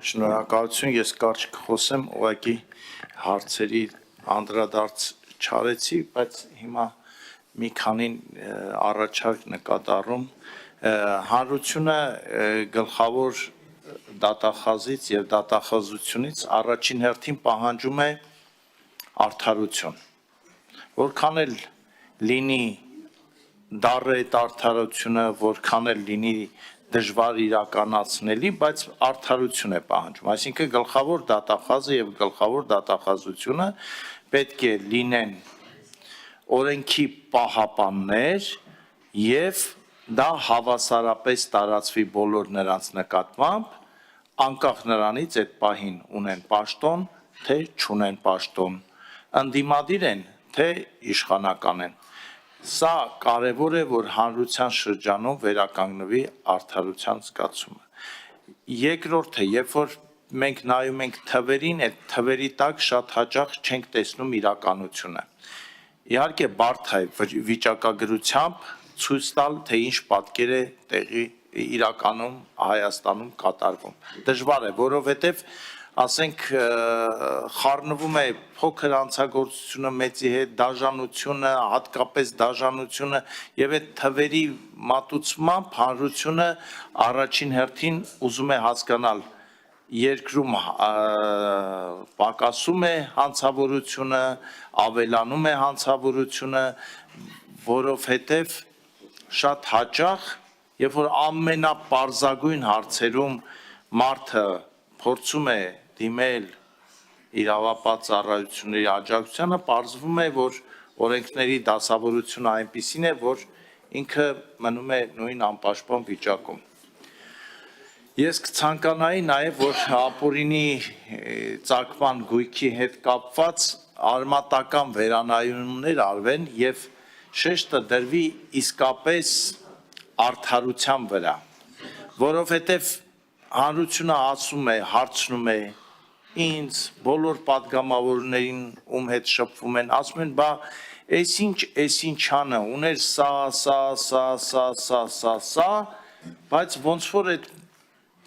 Շնորհակալություն, ես կարճ կխոսեմ, ուղղակի հարցերի անդրադարձ չարեցի, բայց հիմա մի քանին առաջարկ նկատառում հանրությունը գլխավոր դատախազից եւ դատախազությունից առաջին հերթին պահանջում է արդարություն, որքան էլ լինի դառը այդ արդարությունը, որքան էլ լինի դժվար իրականացնելի, բայց արդարություն է պահանջում, այսինքն գլխավոր դատախազը եւ գլխավոր դատախազությունը պետք է լինեն օրենքի պահապաններ եւ դա հավասարապես տարածվի բոլոր նրանց նկատմամբ, անկախ նրանից այդ պահին ունեն պաշտոն, թե չունեն պաշտոն, ընդդիմադիր են, թե իշխանական են։ Սա կարևոր է, որ հանրության շրջանում վերականգնվի արդարության զգացումը։ Երկրորդը, երբ որ մենք նայում ենք թվերին, այդ թվերի տակ շատ հաճախ չենք տեսնում իրականությունը։ Իհարկե բարդ է վիճակագրությամբ ցույց տալ, թե ինչ պատկեր է տեղի իրականում Հայաստանում կատարվում։ Դժվար է, որովհետև ասենք խառնվում է փոքր անցագործությունը մեծի հետ, դաժանությունը, հատկապես դաժանությունը եւ այդ թվերի մատուցմամբ հանրությունը առաջին հերթին ուզում է հասկանալ երկրում պակասում է հանցավորությունը, ավելանում է հանցավորությունը, որովհետև շատ հաճախ, երբ որ ամենապարզագույն հարցերում մարդը փորձում է դիմել իրավապահ ծառայությունների աջակցությանը, պարզվում է, որ օրենքների դասավորությունը այնպիսին է, որ ինքը մնում է նույն անպաշտպան վիճակում։ Ես կցանկանայի նաև, որ ապօրինի ծագման գույքի հետ կապված արմատական վերանայումներ արվեն եւ շեշտը դրվի իսկապես արդարության վրա, որովհետեւ հանրությունը ասում է, հարցնում է ինձ, բոլոր պատգամավորներին, ում հետ շփվում են, ասում են, բա այսինչանը ուներ սա, բայց ոնց որ այդ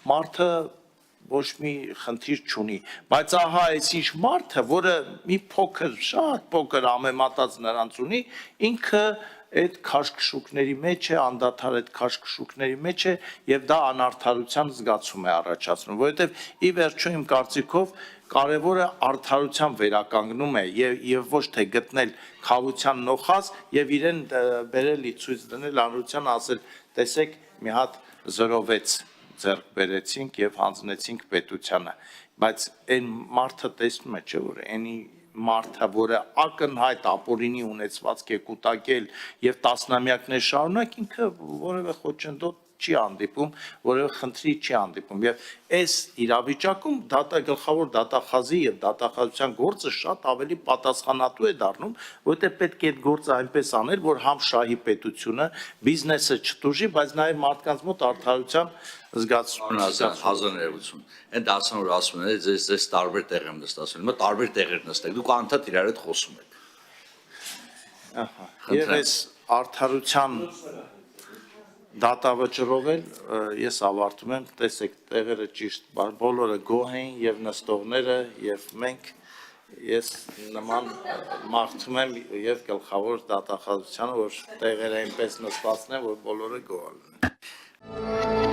մարդը ոչ մի խնդիր չունի, բայց ահա այսինչ մարդը, որը մի փոքր, շատ փոքր ամեմատած նրանց ունի, ինքը այդ քաշքշուկների մեջ է, անդադար այդ քաշքշուկների մեջ է եւ դա անարդարության զգացում է առաջացնում, որովհետեւ ի վերջո իմ կարծիքով կարևորը արդարության վերականգնում է եւ ոչ թե գտնել խավության նոխազ եւ իրեն բերելի ցույց դնել հանրության ասել տեսեք մի հատ 06 ձեռք բերեցինք եւ հանձնեցինք պետությանը, բայց այն մարդը տեսնում է, չէ՞ որ այնի մարդը, որը ակնհայտ ապօրինի ունեցվածք է կուտակել եւ տասնամյակներ շարունակ ինքը որևէ խոչընդոտ չի հանդիպում, որևէ խնդրի չի հանդիպում եւ այս իրավիճակում գլխավոր դատախազի եւ դատախազության գործը շատ ավելի պատասխանատու է դառնում, որովհետեւ պետք է այդ գործը այնպես անել, որ համ շահի պետությունը, բիզնեսը չտուժի, բայց նաեւ մարդկանց մոտ արդարության զգացում հազարներություն։ Այն դասան որ ասում են, ձեզ տարբեր տեղ եմ նստացել, հիմա տարբեր տեղեր նստեք, դուք անդադ իրար հետ խոսում եք։ Ահա։ Եվ այս արդարության դատավճռով էլ ես ավարտում եմ, տեսեք, տեղերը ճիշտ, բոլորը գոհ են եւ նստողները եւ մենք ես նման մաղթում եմ եւ գլխավոր դատախազությանը, որ տեղերը այնպես նստվածն են, որ բոլորը գոհ լինեն։